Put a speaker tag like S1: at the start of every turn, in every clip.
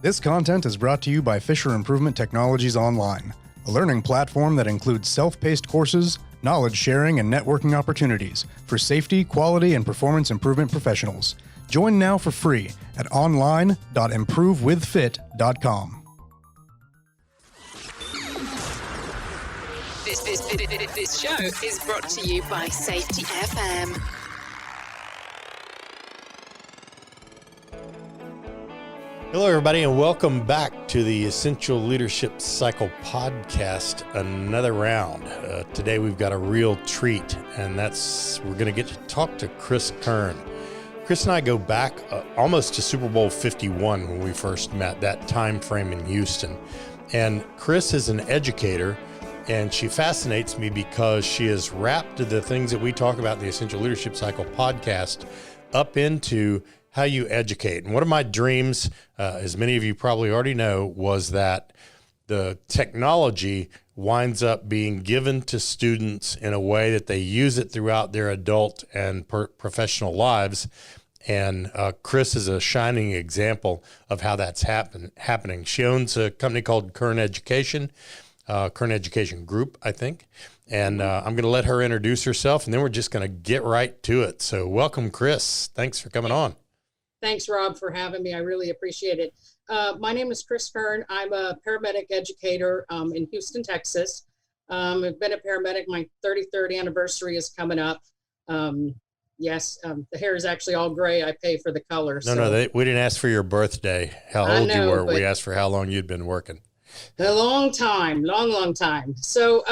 S1: This content is brought to you by Fisher Improvement Technologies Online, a learning platform that includes self-paced courses, knowledge sharing, and networking opportunities for safety, quality, and performance improvement professionals. Join now for free at online.improvewithfit.com.
S2: This show is brought to you by Safety FM.
S3: Hello, everybody, and welcome back to the Essential Leadership Cycle podcast, another round. Today, we've got a real treat, and we're going to get to talk to Kris Kern. Kris and I go back almost to Super Bowl 51 when we first met, that time frame in Houston. And Kris is an educator, and she fascinates me because she has wrapped the things that we talk about in the Essential Leadership Cycle podcast up into how you educate. And one of my dreams, as many of you probably already know, was that the technology winds up being given to students in a way that they use it throughout their adult and professional lives. And Kris is a shining example of how that's happening. She owns a company called Kern Education Group, I think. And I'm going to let her introduce herself, and then we're just going to get right to it. So welcome, Kris. Thanks for coming on.
S4: Thanks, Rob, for having me. I really appreciate it. My name is Kris Kern. I'm a paramedic educator in Houston, Texas. I've been a paramedic. My 33rd anniversary is coming up. Yes, the hair is actually all gray. I pay for the color.
S3: We didn't ask for your birthday, how old you were. We asked for how long you'd been working.
S4: A long time, long time. So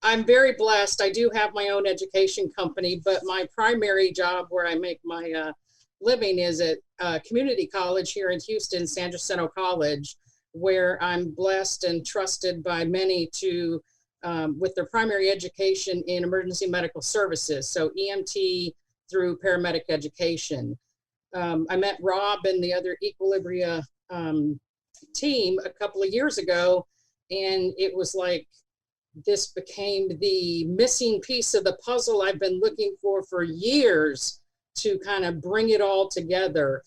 S4: I'm very blessed. I do have my own education company, but my primary job where I make my living is at community college here in Houston, San Jacinto College, where I'm blessed and trusted by many to with their primary education in emergency medical services, so EMT through paramedic education. I met Rob and the other Equilibria team a couple of years ago, and it was like this became the missing piece of the puzzle I've been looking for years to kind of bring it all together.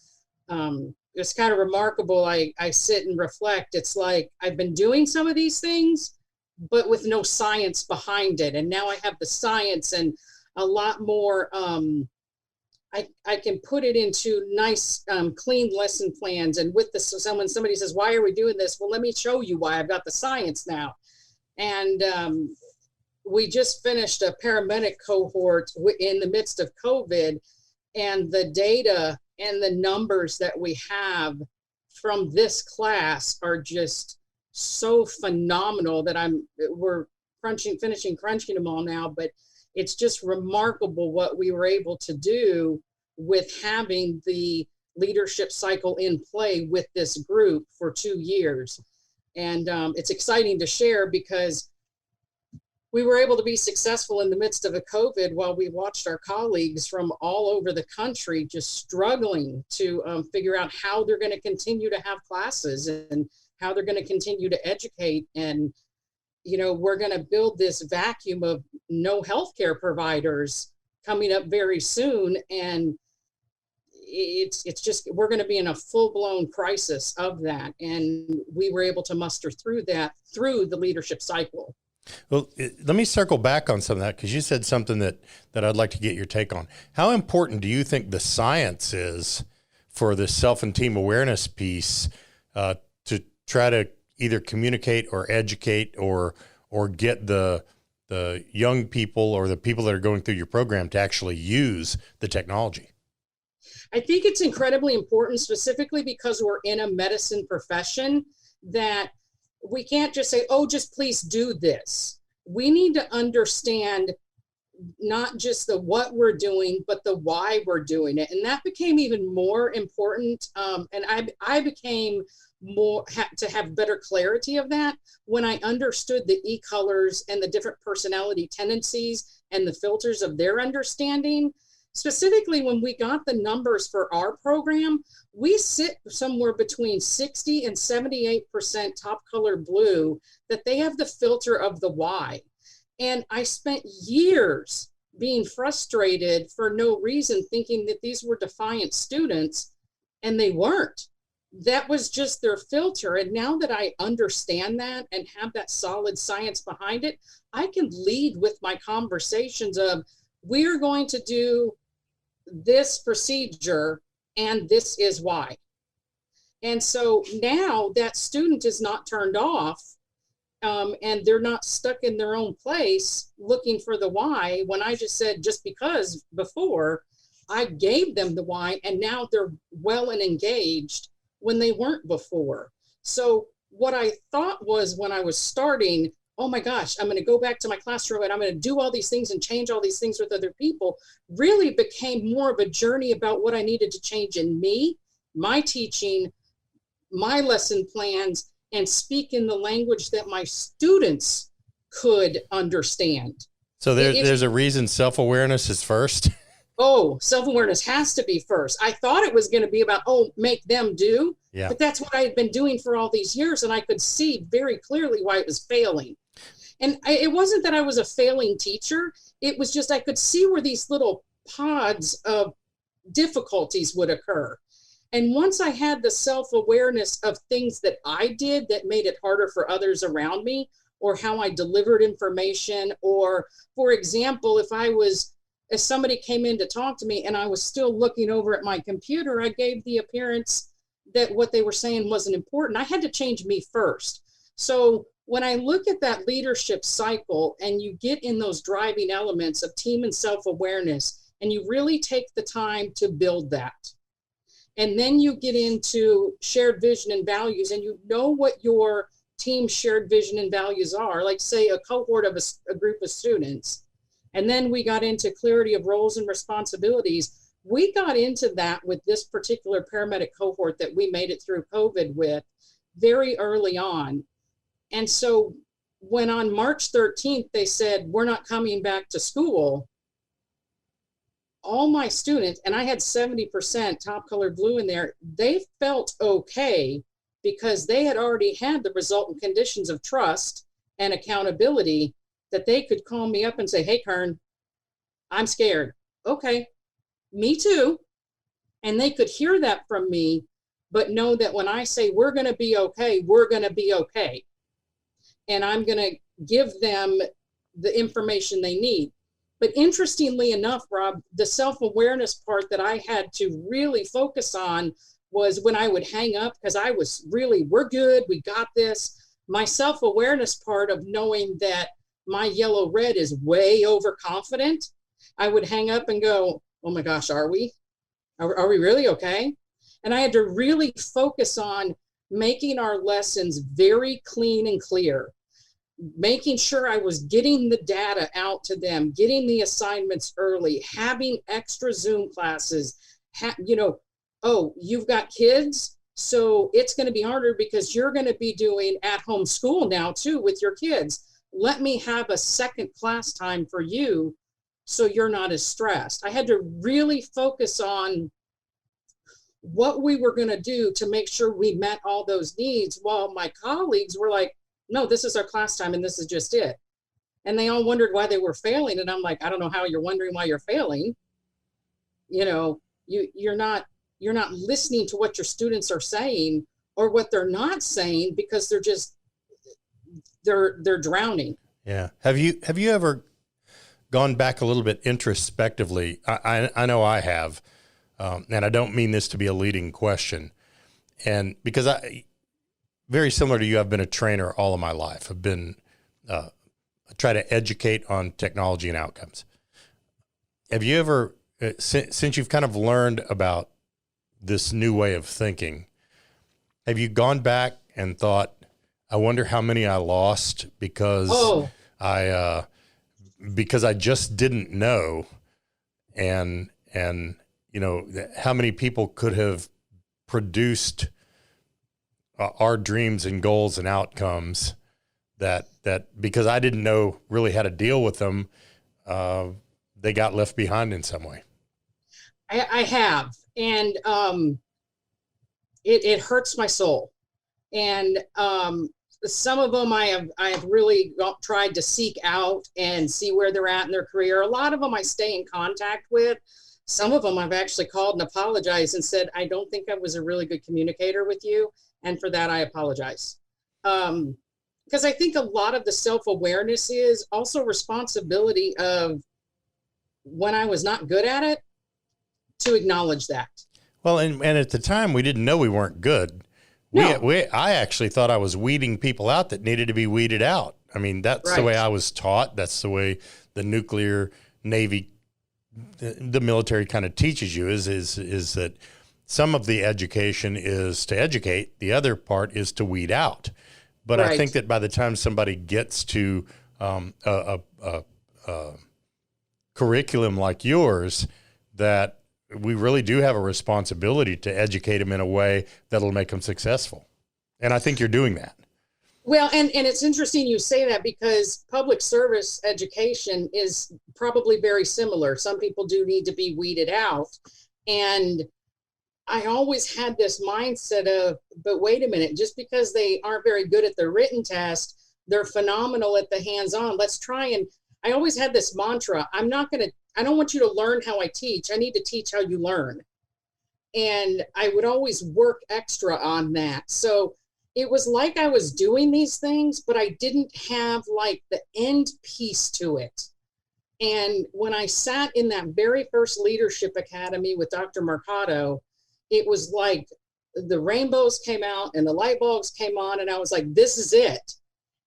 S4: It's kind of remarkable. I sit and reflect. It's like I've been doing some of these things, but with no science behind it. And now I have the science and a lot more, I can put it into nice, clean lesson plans. And with this, so when somebody says, why are we doing this? Well, let me show you why. I've got the science now. And we just finished a paramedic cohort in the midst of COVID. And the data and the numbers that we have from this class are just so phenomenal that we're finishing crunching them all now, but it's just remarkable what we were able to do with having the leadership cycle in play with this group for 2 years. And it's exciting to share because we were able to be successful in the midst of a COVID while we watched our colleagues from all over the country just struggling to figure out how they're going to continue to have classes and how they're going to continue to educate. And, we're going to build this vacuum of no healthcare providers coming up very soon. And it's just, we're going to be in a full-blown crisis of that. And we were able to muster through that through the leadership cycle.
S3: Well, let me circle back on some of that, because you said something that I'd like to get your take on. How important do you think the science is for the self and team awareness piece to try to either communicate or educate or get the young people or the people that are going through your program to actually use the technology?
S4: I think it's incredibly important, specifically because we're in a medicine profession, that we can't just say, oh, just please do this. We need to understand not just the what we're doing, but the why we're doing it. And that became even more important. And I became to have better clarity of that when I understood the e-colors and the different personality tendencies and the filters of their understanding. Specifically, when we got the numbers for our program, we sit somewhere between 60 and 78% top color blue, that they have the filter of the why. And I spent years being frustrated for no reason, thinking that these were defiant students, and they weren't. that was just their filter. And now that I understand that and have that solid science behind it, I can lead with my conversations of, we're going to do this procedure and this is why. And so now that student is not turned off, and they're not stuck in their own place looking for the why, when I just said, just because before, I gave them the why, and now they're well and engaged when they weren't before. So what I thought was, when I was starting, oh my gosh, I'm going to go back to my classroom and I'm going to do all these things and change all these things with other people, really became more of a journey about what I needed to change in me, my teaching, my lesson plans, and speak in the language that my students could understand.
S3: So there's a reason self-awareness is first.
S4: Oh, self-awareness has to be first. I thought it was going to be about, make them do.
S3: Yeah.
S4: But that's what I had been doing for all these years. And I could see very clearly why it was failing. And it wasn't that I was a failing teacher. It was just, I could see where these little pods of difficulties would occur. And once I had the self-awareness of things that I did that made it harder for others around me, or how I delivered information, or, for example, if somebody came in to talk to me and I was still looking over at my computer, I gave the appearance that what they were saying wasn't important. I had to change me first. So when I look at that leadership cycle and you get in those driving elements of team and self-awareness, and you really take the time to build that, and then you get into shared vision and values, and you know what your team's shared vision and values are, like say a cohort of a group of students. And then we got into clarity of roles and responsibilities. We got into that with this particular paramedic cohort that we made it through COVID with very early on. And so when on March 13th, they said, we're not coming back to school, all my students, and I had 70% top colored blue in there, they felt okay because they had already had the resultant conditions of trust and accountability, that they could call me up and say, hey, Kern, I'm scared. Okay, me too. And they could hear that from me, but know that when I say we're going to be okay, we're going to be okay. And I'm going to give them the information they need. But interestingly enough, Rob, the self-awareness part that I had to really focus on was when I would hang up, because I was really, we're good, we got this. My self-awareness part of knowing that my yellow red is way overconfident, I would hang up and go, oh my gosh, are we really okay? And I had to really focus on making our lessons very clean and clear, making sure I was getting the data out to them, getting the assignments early, having extra Zoom classes, you've got kids, so it's going to be harder because you're going to be doing at-home school now too with your kids. Let me have a second class time for you so you're not as stressed. I had to really focus on what we were going to do to make sure we met all those needs, while my colleagues were like, no, this is our class time and this is just it. And they all wondered why they were failing. And I'm like, I don't know how you're wondering why you're failing. You're not listening to what your students are saying or what they're not saying, because they're drowning.
S3: Yeah. Have you ever gone back a little bit introspectively? I know I have, and I don't mean this to be a leading question. And because very similar to you, I've been a trainer all of my life. I've been, I try to educate on technology and outcomes. Have you ever, since you've kind of learned about this new way of thinking, have you gone back and thought, I wonder how many I lost because I just didn't know, and how many people could have produced our dreams and goals and outcomes that because I didn't know really how to deal with them, they got left behind in some way.
S4: I have, and it hurts my soul. And some of them I have really tried to seek out and see where they're at in their career. A lot of them I stay in contact with. Some of them I've actually called and apologized and said, I don't think I was a really good communicator with you. And for that, I apologize. Because I think a lot of the self-awareness is also responsibility of when I was not good at it, to acknowledge that.
S3: Well, and at the time we didn't know we weren't good.
S4: No.
S3: I actually thought I was weeding people out that needed to be weeded out. I mean, that's the way I was taught. That's the way the nuclear Navy, the military kind of teaches you is that some of the education is to educate. The other part is to weed out. But I think that by the time somebody gets to a curriculum like yours, that we really do have a responsibility to educate them in a way that'll make them successful. And I think you're doing that.
S4: Well, and it's interesting you say that, because public service education is probably very similar. Some people do need to be weeded out. And I always had this mindset of, but wait a minute, just because they aren't very good at the written test, they're phenomenal at the hands-on. Let's try. And I always had this mantra, I don't want you to learn how I teach. I need to teach how you learn. And I would always work extra on that. So it was like I was doing these things, but I didn't have like the end piece to it. And when I sat in that very first leadership academy with Dr. Mercado, it was like the rainbows came out and the light bulbs came on, and I was like, this is it.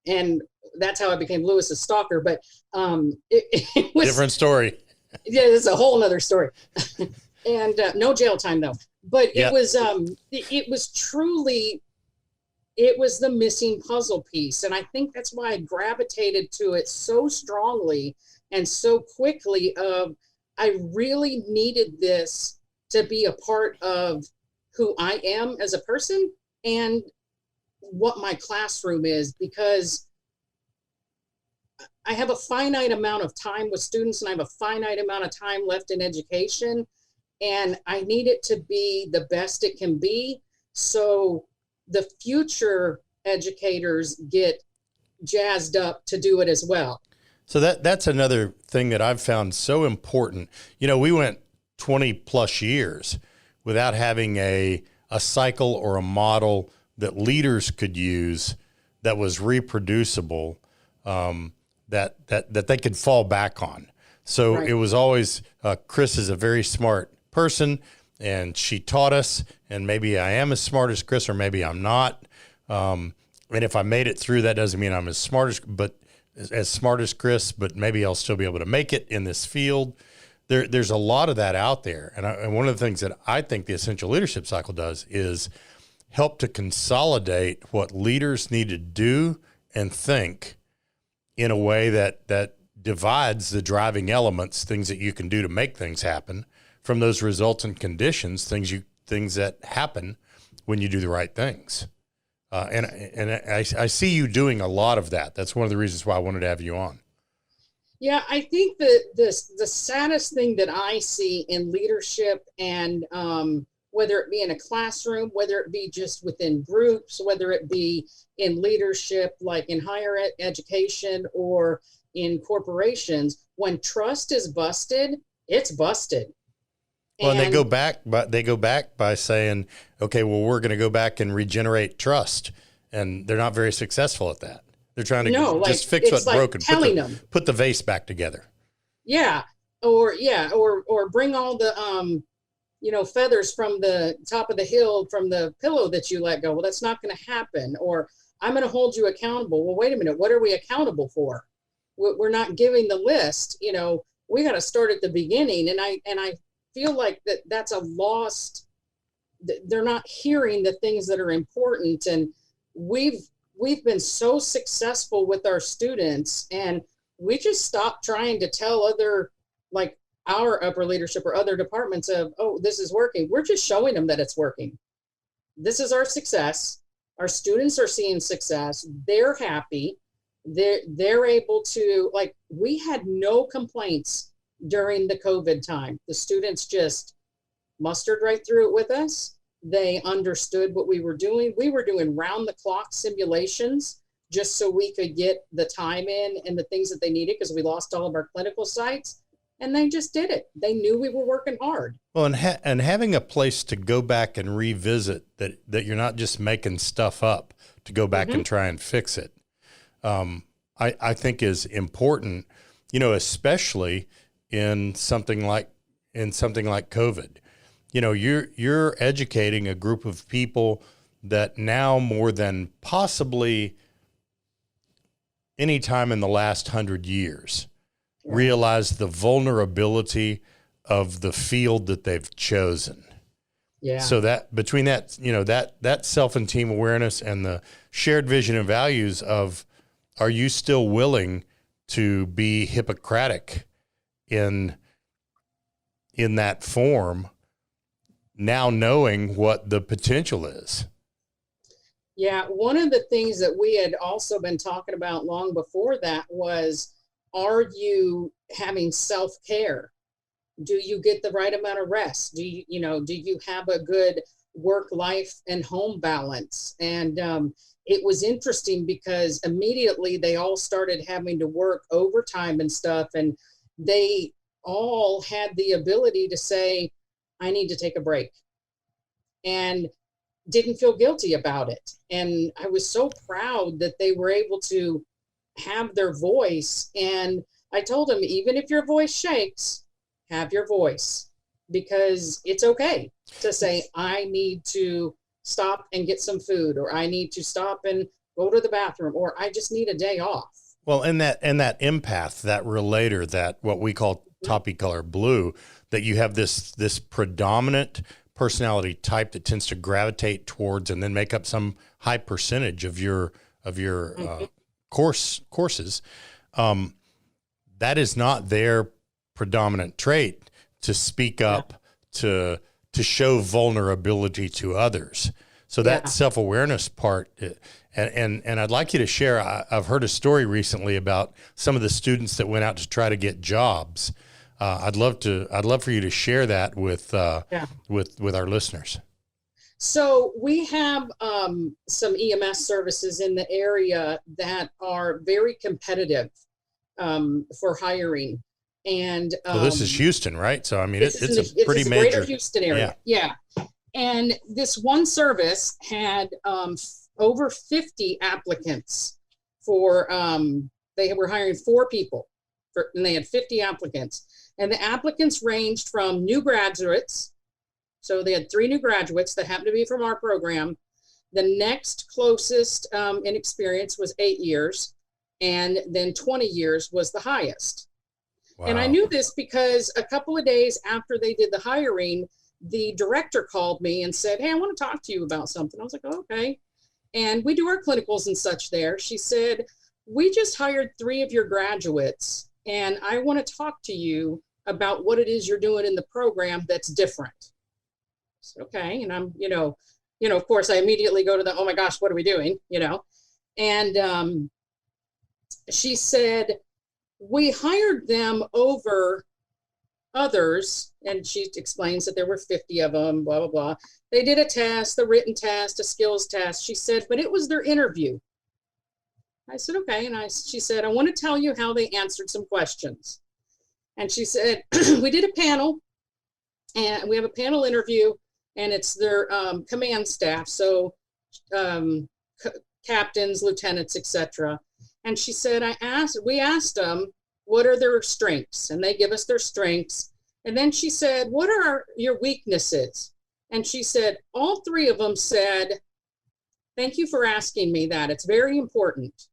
S4: And that's how I became Lewis's stalker. But it was
S3: different story.
S4: Yeah, it's a whole nother story. And no jail time though. But it was truly, it was the missing puzzle piece. And I think that's why I gravitated to it so strongly and so quickly. I really needed this to be a part of who I am as a person and what my classroom is, because I have a finite amount of time with students and I have a finite amount of time left in education, and I need it to be the best it can be, so the future educators get jazzed up to do it as well.
S3: So that's another thing that I've found so important. You know, we went 20 plus years without having a cycle or a model that leaders could use that was reproducible, that they could fall back on. So it was always, Kris is a very smart person and she taught us, and maybe I am as smart as Kris or maybe I'm not. And if I made it through, that doesn't mean I'm as smart as Kris, but maybe I'll still be able to make it in this field. There's a lot of that out there. And one of the things that I think the Essential Leadership Cycle does is help to consolidate what leaders need to do and think in a way that divides the driving elements, things that you can do to make things happen, from those resultant conditions, things that happen when you do the right things. And I see you doing a lot of that. That's one of the reasons why I wanted to have you on.
S4: Yeah, I think that the saddest thing that I see in leadership, and whether it be in a classroom, whether it be just within groups, whether it be in leadership, like in higher education or in corporations, when trust is busted, it's busted.
S3: Well, and they go back by saying, okay, well, we're going to go back and regenerate trust. And they're not very successful at that. They're trying to just fix what's broken. Put the vase back together.
S4: Yeah. Or bring all the, feathers from the top of the hill from the pillow that you let go. Well, that's not going to happen. Or I'm going to hold you accountable. Well, wait a minute. What are we accountable for? We're not giving the list. We got to start at the beginning. And I feel like that's a lost, they're not hearing the things that are important. And we've been so successful with our students, and we just stopped trying to tell other, like our upper leadership or other departments of, oh, this is working. We're just showing them that it's working. This is our success. Our students are seeing success. They're happy. They're able to, like, we had no complaints during the COVID time. The students just mustered right through it with us. They understood what we were doing. We were doing round the clock simulations just so we could get the time in and the things that they needed, because we lost all of our clinical sites. and they just did it. They knew we were working hard.
S3: Well, and having a place to go back and revisit that you're not just making stuff up to go back and try and fix it, I think is important, especially in something like COVID. You're educating a group of people that now more than possibly any time in the last 100 years realize the vulnerability of the field that they've chosen.
S4: Yeah.
S3: So that between that, that self and team awareness and the shared vision and values of, are you still willing to be Hippocratic in that form, now knowing what the potential is?
S4: Yeah, one of the things that we had also been talking about long before that was, are you having self-care? Do you get the right amount of rest? Do you have a good work life and home balance? And it was interesting because immediately they all started having to work overtime and stuff, and they all had the ability to say, I need to take a break, and didn't feel guilty about it. And I was so proud that they were able to have their voice. And I told them, even if your voice shakes, have your voice, because it's okay to say, I need to stop and get some food, or I need to stop and go to the bathroom, or I just need a day off.
S3: Well, and that empath, that relator, that what we call toppy color blue, that you have this predominant personality type that tends to gravitate towards and then make up some high percentage of your courses. That is not their predominant trait, to speak up, to show vulnerability to others. So that self-awareness part, and I'd like you to share, I've heard a story recently about some of the students that went out to try to get jobs. I'd love for you to share that with our listeners.
S4: So we have some EMS services in the area that are very competitive for hiring. And
S3: well, this is Houston, right? So I mean, it's a pretty major
S4: greater Houston area. Yeah. And this one service had over 50 applicants for, they were hiring 4 people and they had 50 applicants. And the applicants ranged from new graduates. So they had 3 new graduates that happened to be from our program. The next closest in experience was 8 years. And then 20 years was the highest. Wow. And I knew this because a couple of days after they did the hiring, the director called me and said, hey, I want to talk to you about something. I was like, oh, okay. And we do our clinicals and such there. She said, we just hired 3 of your graduates, and I want to talk to you about what it is you're doing in the program that's different. I said, okay. And I'm, of course, I immediately go to the, oh my gosh, what are we doing? And she said, we hired them over others, and she explains that there were 50 of them, blah, blah, blah. They did a test, the written test, a skills test. She said, but it was their interview. I said, okay. And she said, I want to tell you how they answered some questions. And she said, we did a panel, and we have a panel interview, and it's their command staff. So captains, lieutenants, etc. And she said, we asked them, what are their strengths? And they give us their strengths. And then she said, what are your weaknesses? And she said, all 3 of them said, thank you for asking me that. It's very important.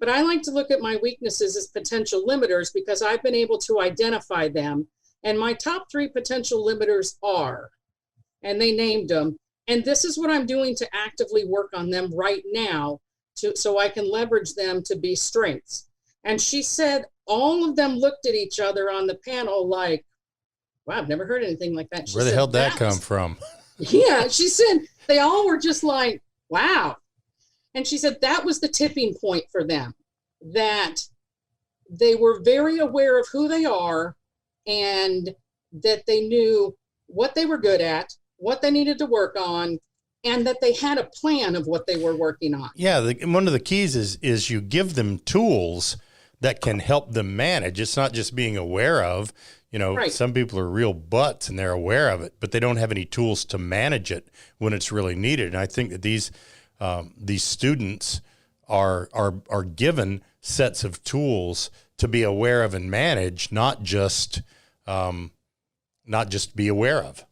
S4: But I like to look at my weaknesses as potential limiters because I've been able to identify them. And my top 3 potential limiters are, and they named them. And this is what I'm doing to actively work on them right now so I can leverage them to be strengths. And she said, all of them looked at each other on the panel like, wow, I've never heard anything like that.
S3: Where the hell did that come from?
S4: Yeah, she said, they all were just like, wow. And she said that was the tipping point for them, that they were very aware of who they are and that they knew what they were good at, what they needed to work on, and that they had a plan of what they were working on.
S3: Yeah, one of the keys is you give them tools that can help them manage. It's not just being aware of,
S4: Right.
S3: some people are real butts and they're aware of it, but they don't have any tools to manage it when it's really needed. And I think that these students are given sets of tools to be aware of and manage, not just be aware of.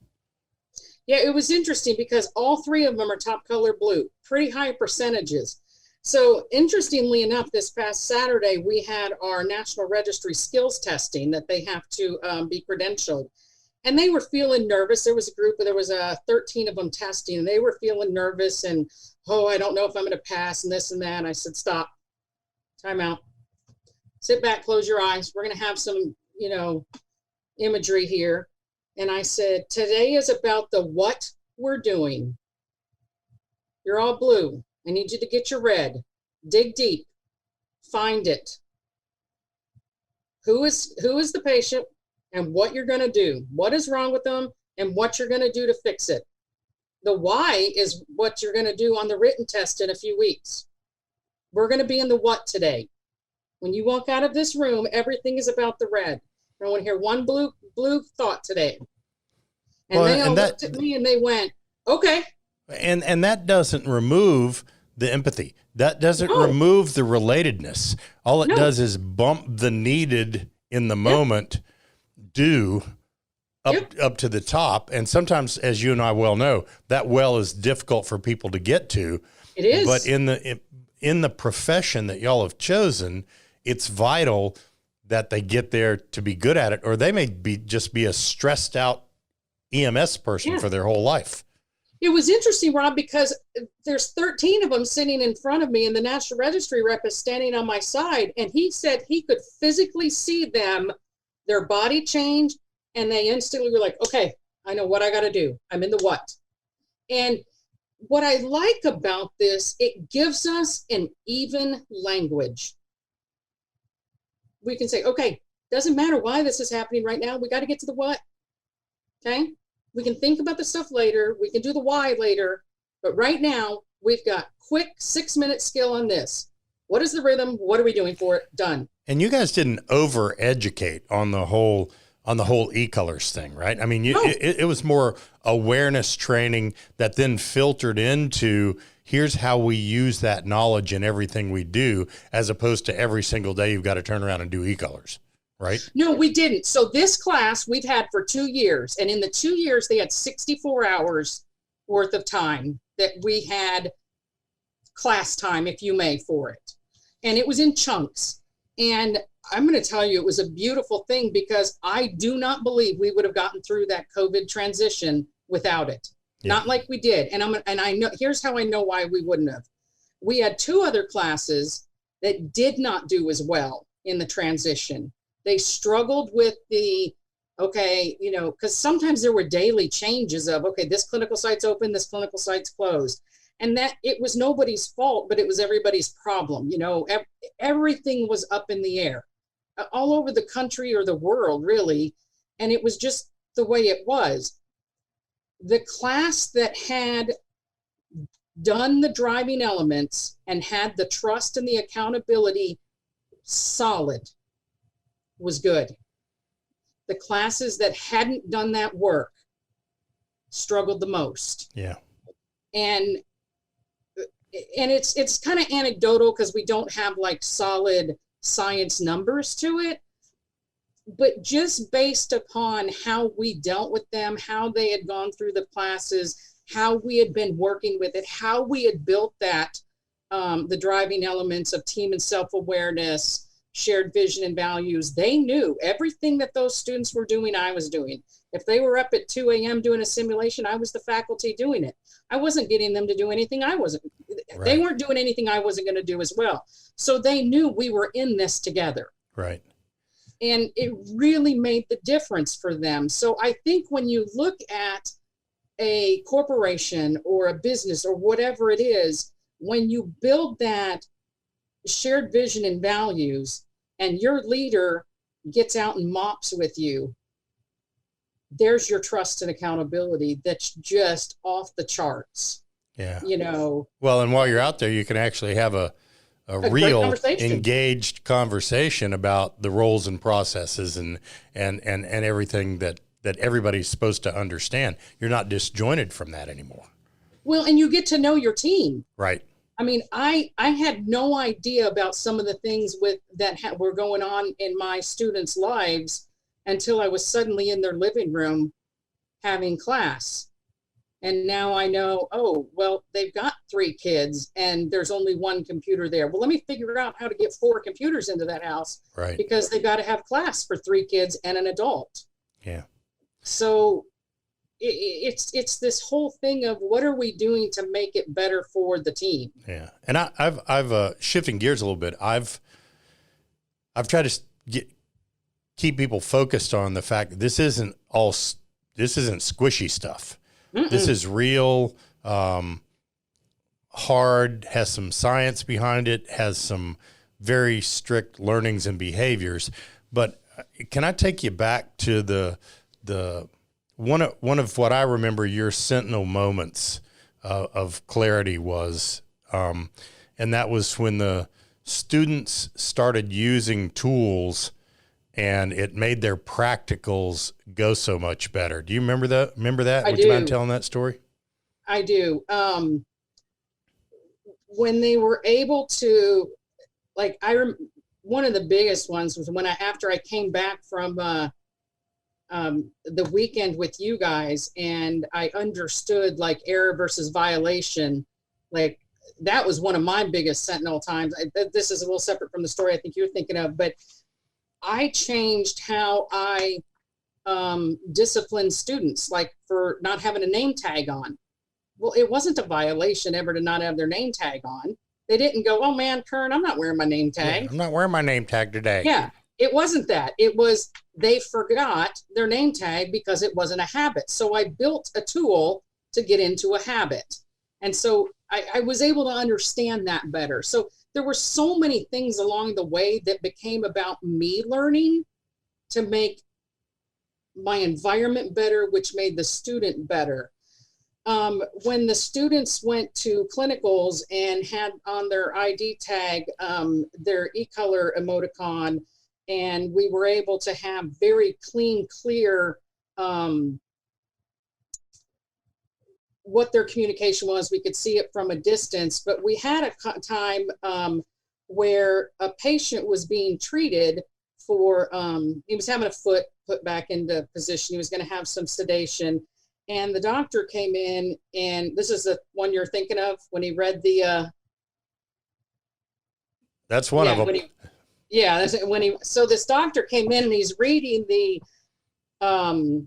S4: Yeah, it was interesting because all three of them are top color blue, pretty high percentages. So interestingly enough, this past Saturday, we had our National Registry skills testing that they have to be credentialed. And they were feeling nervous. There was a group, there was 13 of them testing, and they were feeling nervous and, I don't know if I'm going to pass and this and that. And I said, stop, time out, sit back, close your eyes. We're going to have some, imagery here. And I said, today is about the what we're doing. You're all blue. I need you to get your red. Dig deep. Find it. Who is the patient and what you're going to do? What is wrong with them and what you're going to do to fix it? The why is what you're going to do on the written test in a few weeks. We're going to be in the what today. When you walk out of this room, everything is about the red. I want to hear one blue thought today. And they all looked at me and they went, okay.
S3: And that doesn't remove the empathy. That doesn't remove the relatedness. All it does is bump the needed in the moment due up to the top. And sometimes, as you and I well know, that well is difficult for people to get to.
S4: It is.
S3: But in the profession that y'all have chosen, it's vital that they get there to be good at it, or they may just be a stressed out EMS person for their whole life.
S4: It was interesting, Rob, because there's 13 of them sitting in front of me and the National Registry rep is standing on my side. And he said he could physically see them, their body change. And they instantly were like, okay, I know what I got to do. I'm in the what. And what I like about this, it gives us an even language. We can say, okay, doesn't matter why this is happening right now. We got to get to the what. Okay. We can think about the stuff later. We can do the why later. But right now, we've got quick 6-minute skill on this. What is the rhythm? What are we doing for it? Done.
S3: And you guys didn't over-educate on the whole e-colors thing, right? I mean, it was more awareness training that then filtered into here's how we use that knowledge in everything we do, as opposed to every single day you've got to turn around and do e-colors. Right?
S4: No, we didn't. So this class we've had for 2 years. And in the 2 years, they had 64 hours worth of time that we had class time, if you may, for it. And it was in chunks. And I'm going to tell you, it was a beautiful thing because I do not believe we would have gotten through that COVID transition without it. Yeah. Not like we did. And I know, here's how I know why we wouldn't have. We had 2 other classes that did not do as well in the transition. They struggled with because sometimes there were daily changes of, okay, this clinical site's open, this clinical site's closed. And that it was nobody's fault, but it was everybody's problem. Everything was up in the air all over the country or the world, really. And it was just the way it was. The class that had done the driving elements and had the trust and the accountability solid was good. The classes that hadn't done that work struggled the most.
S3: Yeah.
S4: And it's kind of anecdotal because we don't have like solid science numbers to it, but just based upon how we dealt with them, how they had gone through the classes, how we had been working with it, how we had built that, the driving elements of team and self-awareness, shared vision and values. They knew everything that those students were doing, I was doing. If they were up at 2 a.m. doing a simulation, I was the faculty doing it. I wasn't getting them to do anything they weren't doing anything I wasn't going to do as well. So they knew we were in this together.
S3: Right.
S4: And it really made the difference for them. So I think when you look at a corporation or a business or whatever it is, when you build that shared vision and values and your leader gets out and mops with you, there's your trust and accountability that's just off the charts.
S3: Yeah.
S4: You know.
S3: Well, and while you're out there, you can actually have a a
S4: great
S3: real
S4: conversation.
S3: engaged conversation about the roles and processes and everything that everybody's supposed to understand. You're not disjointed from that anymore.
S4: Well, and you get to know your team.
S3: Right.
S4: I mean, I had no idea about some of the things were going on in my students' lives until I was suddenly in their living room having class. And now I know, oh, well, they've got 3 kids and there's only 1 computer there. Well, let me figure out how to get 4 computers into that house.
S3: Right.
S4: Because they've got to have class for 3 kids and an adult.
S3: Yeah.
S4: So it's this whole thing of what are we doing to make it better for the team?
S3: Yeah. And I've shifting gears a little bit. I've tried to keep people focused on the fact that this isn't squishy stuff.
S4: Mm-mm.
S3: This is real, hard, has some science behind it, has some very strict learnings and behaviors. But can I take you back to the one of what I remember your Sentinel moments of clarity was, and that was when the students started using tools and it made their practicals go so much better. Do you remember that?
S4: I
S3: Would you mind
S4: do.
S3: telling that story?
S4: I do. When they were able to, like, one of the biggest ones was when after I came back from the weekend with you guys and I understood like error versus violation. Like that was one of my biggest Sentinel times. This is a little separate from the story I think you're thinking of, but I changed how I discipline students, like for not having a name tag on. Well, it wasn't a violation ever to not have their name tag on. They didn't go, oh man, Kern, I'm not wearing my name tag.
S3: Yeah, I'm not wearing my name tag today.
S4: Yeah, it wasn't that. It was they forgot their name tag because it wasn't a habit. So I built a tool to get into a habit. And so I was able to understand that better. So there were so many things along the way that became about me learning to make my environment better, which made the student better. When the students went to clinicals and had on their ID tag their e-color emoticon, and we were able to have very clean, clear what their communication was. We could see it from a distance, but we had a time where a patient was being treated for, he was having a foot put back into position. He was going to have some sedation. And the doctor came in, and this is the one you're thinking of when he read the.
S3: That's one of them.
S4: That's when he. So this doctor came in and he's reading the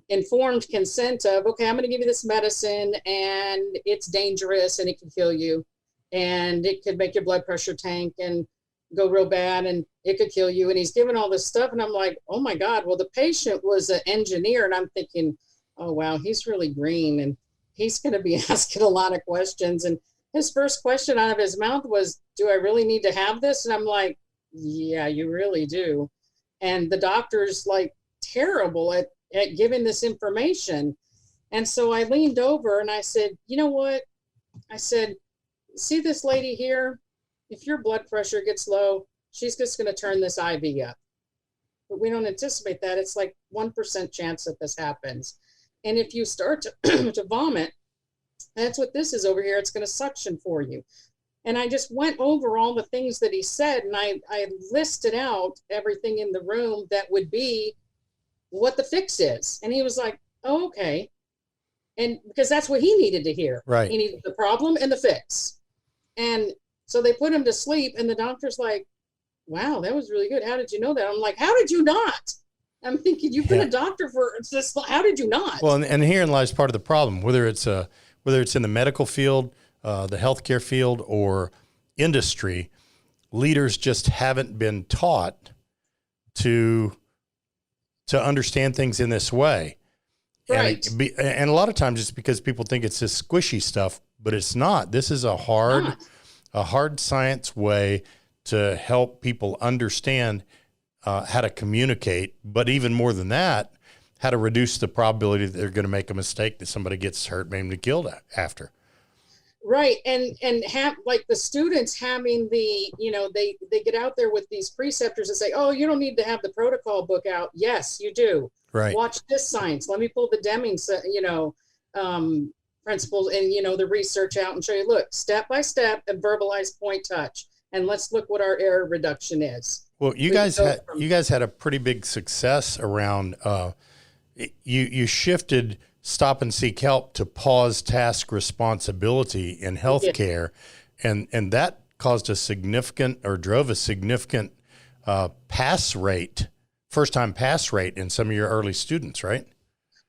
S4: informed consent of, okay, I'm going to give you this medicine, and it's dangerous, and it can kill you, and it could make your blood pressure tank and go real bad, and it could kill you. And he's giving all this stuff, and I'm like, oh my God. Well, the patient was an engineer, and I'm thinking, oh, wow, he's really green and he's going to be asking a lot of questions. And his first question out of his mouth was, do I really need to have this? And I'm like, yeah, you really do. And the doctor's like terrible at giving this information. And so I leaned over and I said, you know what? I said, see this lady here? If your blood pressure gets low, she's just going to turn this IV up. But we don't anticipate that. It's like 1% chance that this happens. And if you start to, to vomit, that's what this is over here. It's going to suction for you. And I just went over all the things that he said, and I listed out everything in the room that would be what the fix is. And he was like, oh, okay. And because that's what he needed to hear.
S3: Right.
S4: He needed the problem and the fix. And so they put him to sleep, and the doctor's like, wow, that was really good. How did you know that? I'm like, how did you not? I'm thinking, you've been a doctor for this. How did you not?
S3: Well, and herein lies part of the problem. Whether it's in the medical field, the healthcare field, or industry, leaders just haven't been taught to understand things in this way.
S4: Right.
S3: And a lot of times it's because people think it's this squishy stuff, but it's not. This is a hard science way to help people understand how to communicate, but even more than that, how to reduce the probability that they're going to make a mistake, that somebody gets hurt, maybe killed after.
S4: Right. And have like the students having the, they get out there with these preceptors and say, oh, you don't need to have the protocol book out. Yes, you do.
S3: Right.
S4: Watch this science. Let me pull the Deming, principles and, the research out and show you, look, step by step and verbalize point touch. And let's look what our error reduction is.
S3: Well, you guys had a pretty big success around, you shifted stop and seek help to pause task responsibility in healthcare. And that caused a significant or drove a significant first time pass rate in some of your early students, right?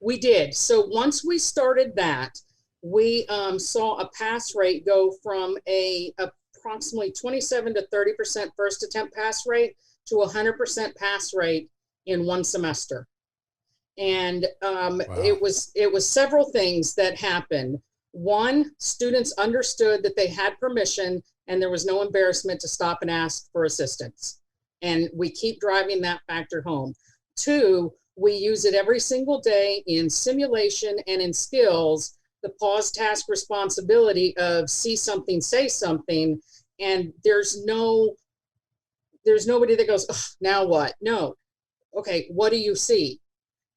S4: We did. So once we started that, we saw a pass rate go from approximately 27 to 30% first attempt pass rate to 100% pass rate in one semester. And wow. It was several things that happened. One, students understood that they had permission and there was no embarrassment to stop and ask for assistance. And we keep driving that factor home. Two, we use it every single day in simulation and in skills, the pause task responsibility of see something, say something. And there's nobody that goes, now what? No. Okay, what do you see?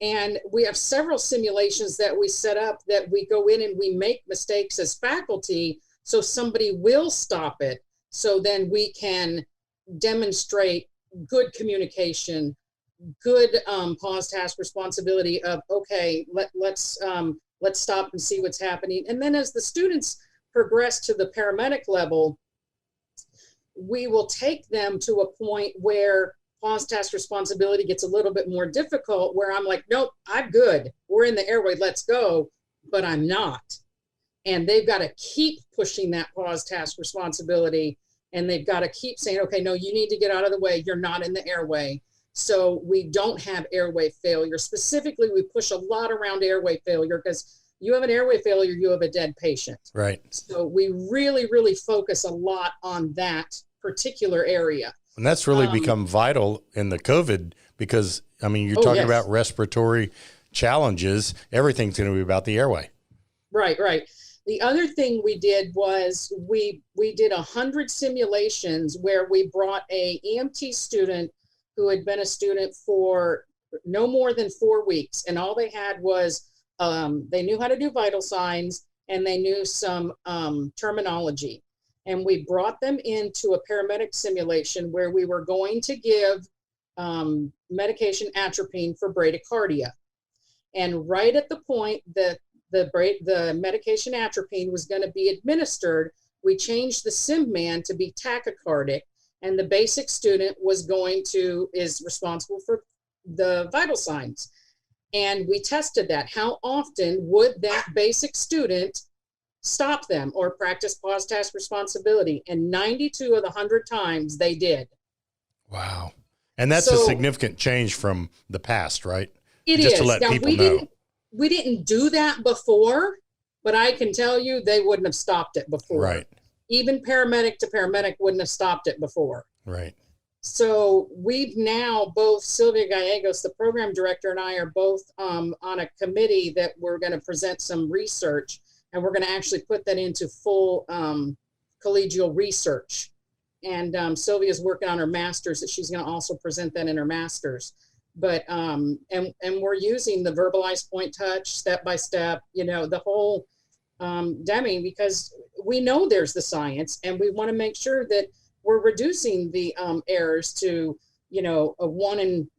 S4: And we have several simulations that we set up that we go in and we make mistakes as faculty so somebody will stop it. So then we can demonstrate good communication, good pause task responsibility of, okay, let's stop and see what's happening. And then as the students progress to the paramedic level, we will take them to a point where pause task responsibility gets a little bit more difficult, where I'm like, nope, I'm good. We're in the airway, let's go, but I'm not. And they've got to keep pushing that pause task responsibility. And they've got to keep saying, okay, no, you need to get out of the way. You're not in the airway. So we don't have airway failure. Specifically, we push a lot around airway failure because you have an airway failure, you have a dead patient.
S3: Right.
S4: So we really, really focus a lot on that particular area.
S3: And that's really become vital in the COVID because, I mean, you're talking about respiratory challenges. Everything's going to be about the airway.
S4: Right, right. The other thing we did was we did 100 simulations where we brought a EMT student who had been a student for no more than 4 weeks. And all they had was, they knew how to do vital signs and they knew some terminology. And we brought them into a paramedic simulation where we were going to give medication atropine for bradycardia. And right at the point that the medication atropine was going to be administered, we changed the sim man to be tachycardic, and the basic student is responsible for the vital signs. And we tested that. How often would that basic student stop them or practice pause task responsibility? And 92 of the 100 times they did.
S3: Wow. And that's a significant change from the past, right?
S4: It
S3: Just
S4: is.
S3: to let
S4: now,
S3: people know.
S4: We didn't do that before, but I can tell you they wouldn't have stopped it before.
S3: Right.
S4: Even paramedic to paramedic wouldn't have stopped it before.
S3: Right.
S4: So we've now, both Sylvia Gallegos, the program director, and I are both on a committee that we're going to present some research, and we're going to actually put that into full collegial research. And Sylvia's working on her master's that she's going to also present that in her master's. But and we're using the verbalized point touch, step by step, the whole Deming, because we know there's the science, and we want to make sure that we're reducing the errors to a 1 in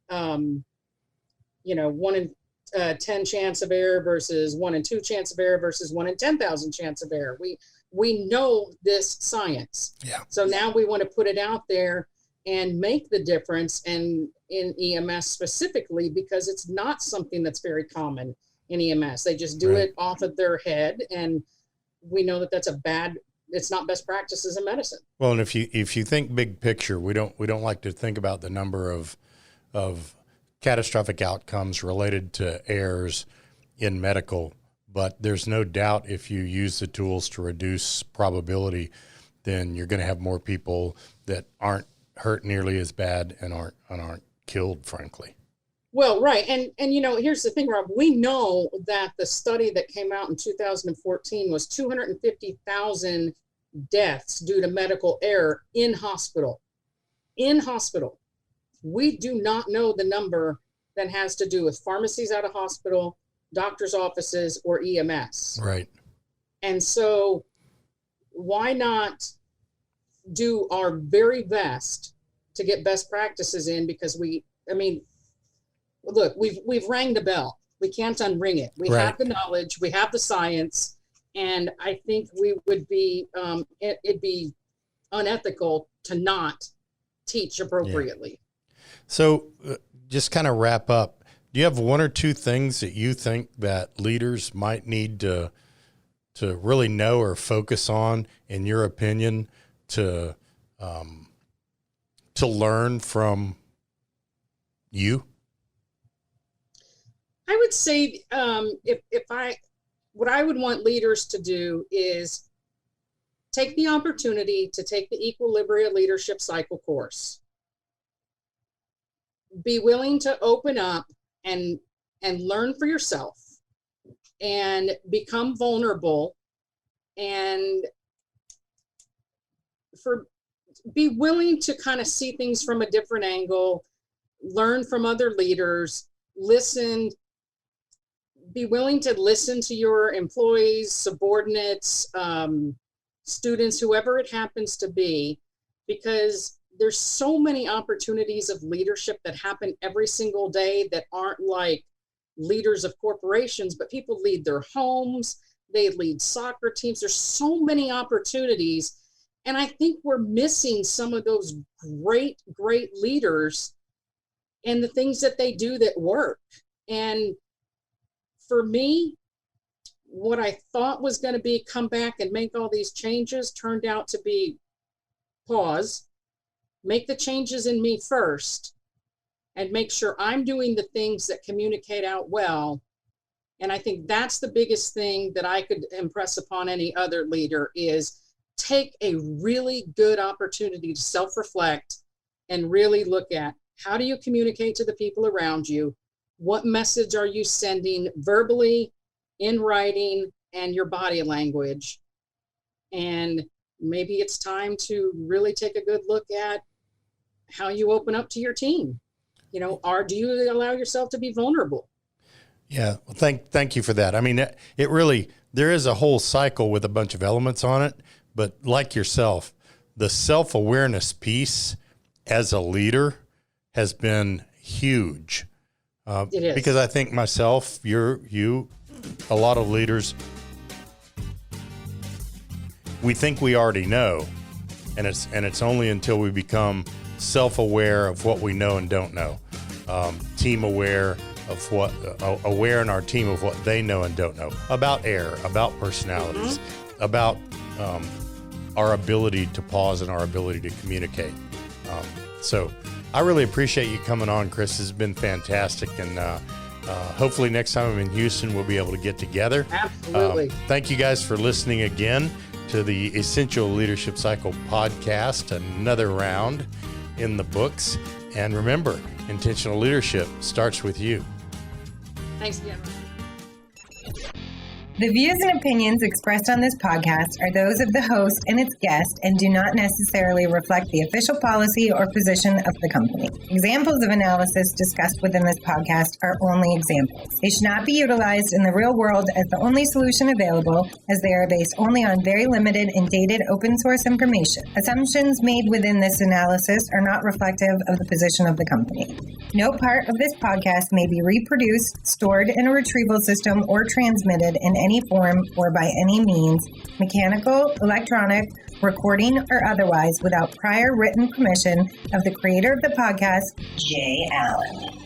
S4: 10 chance of error versus 1 in 2 chance of error versus 1 in 10,000 chance of error. We know this science.
S3: Yeah.
S4: So now we want to put it out there and make the difference, and in EMS specifically, because it's not something that's very common in EMS. They just do it off of their head, and we know that that's it's not best practices in medicine.
S3: Well, and if you think big picture, we don't like to think about the number of catastrophic outcomes related to errors in medical, but there's no doubt if you use the tools to reduce probability, then you're going to have more people that aren't hurt nearly as bad and aren't killed, frankly.
S4: Well, right. And here's the thing, Rob, we know that the study that came out in 2014 was 250,000 deaths due to medical error in hospital. We do not know the number that has to do with pharmacies out of hospital, doctor's offices, or EMS.
S3: Right.
S4: And so why not do our very best to get best practices in? Because look, we've rang the bell. We can't unring it. We have the knowledge, we have the science, and I think we would be it'd be unethical to not teach appropriately.
S3: Yeah. So just kind of wrap up. Do you have one or two things that you think that leaders might need to really know or focus on, in your opinion, to learn from you?
S4: I would say what I would want leaders to do is take the opportunity to take the Equilibria Leadership Cycle course. Be willing to open up and learn for yourself and become vulnerable, and be willing to kind of see things from a different angle, learn from other leaders, be willing to listen to your employees, subordinates, students, whoever it happens to be, because there's so many opportunities of leadership that happen every single day that aren't like leaders of corporations, but people lead their homes, they lead soccer teams. There's so many opportunities. And I think we're missing some of those great, great leaders and the things that they do that work. And for me, what I thought was going to be come back and make all these changes turned out to be pause, make the changes in me first, and make sure I'm doing the things that communicate out well. And I think that's the biggest thing that I could impress upon any other leader is take a really good opportunity to self-reflect and really look at how do you communicate to the people around you? What message are you sending verbally, in writing, and your body language? And maybe it's time to really take a good look at how you open up to your team. Do you allow yourself to be vulnerable?
S3: Yeah. Well, thank you for that. I mean, it really, there is a whole cycle with a bunch of elements on it, but like yourself, the self-awareness piece as a leader has been huge.
S4: It is.
S3: Because I think myself, you, a lot of leaders, we think we already know, and it's only until we become self-aware of what we know and don't know, team aware of what, aware in our team of what they know and don't know about error, about personalities, about our ability to pause and our ability to communicate. So I really appreciate you coming on, Kris. This has been fantastic. And hopefully next time I'm in Houston, we'll be able to get together.
S4: Absolutely.
S3: Thank you guys for listening again to the Essential Leadership Cycle podcast, another round in the books. And remember, intentional leadership starts with you.
S4: Thanks again.
S5: The views and opinions expressed on this podcast are those of the host and its guest and do not necessarily reflect the official policy or position of the company. Examples of analysis discussed within this podcast are only examples. They should not be utilized in the real world as the only solution available, as they are based only on very limited and dated open source information. Assumptions made within this analysis are not reflective of the position of the company. No part of this podcast may be reproduced, stored in a retrieval system, or transmitted in any form or by any means, mechanical, electronic, recording, or otherwise, without prior written permission of the creator of the podcast, Jay Allen.